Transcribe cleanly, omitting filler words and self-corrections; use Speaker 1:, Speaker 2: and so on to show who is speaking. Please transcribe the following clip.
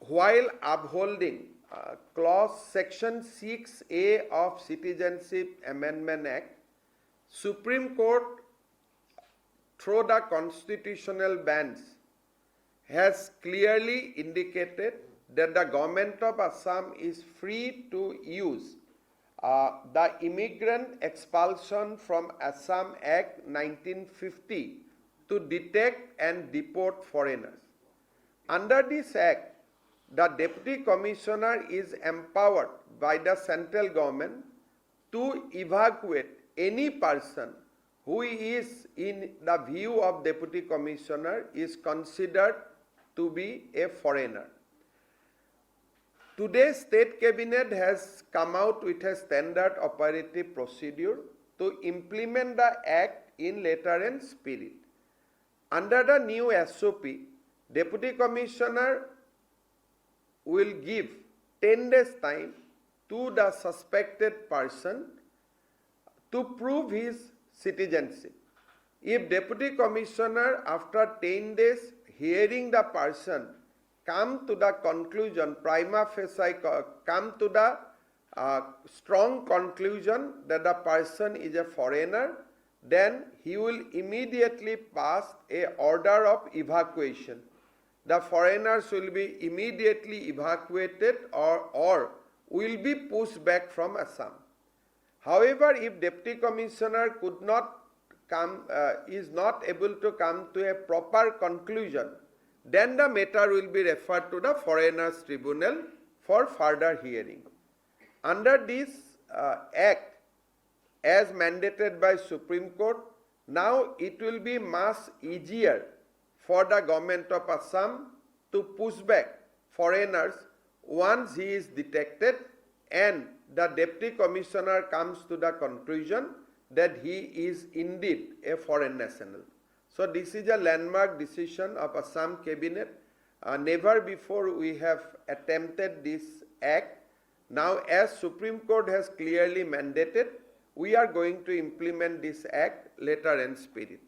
Speaker 1: while upholding clause section 6A of Citizenship Amendment Act, Supreme Court through the constitutional bench has clearly indicated that the government of Assam is free to use the Immigrant Expulsion from Assam Act 1950 to detect and deport foreigners. Under this act, the Deputy Commissioner is empowered by the central government to evacuate any person who is, in the view of Deputy Commissioner, is considered to be a foreigner. Today's State Cabinet has come out with a standard operative procedure to implement the Act in letter and spirit. Under the new SOP, Deputy Commissioner will give 10 days time to the suspected person to prove his citizenship. If Deputy Commissioner, after 10 days hearing the person, come to the conclusion, prima facie come to the strong conclusion that the person is a foreigner, then he will immediately pass a order of evacuation. The foreigners will be immediately evacuated or will be pushed back from Assam. However, if Deputy Commissioner could not come, is not able to come to a proper conclusion, then the matter will be referred to the Foreigners Tribunal for further hearing. Under this Act, as mandated by Supreme Court, now it will be much easier for the government of Assam to push back foreigners once he is detected and the Deputy Commissioner comes to the conclusion that he is indeed a foreign national. So this is a landmark decision of Assam Cabinet. Never before we have attempted this act. Now, as Supreme Court has clearly mandated, we are going to implement this act letter and spirit.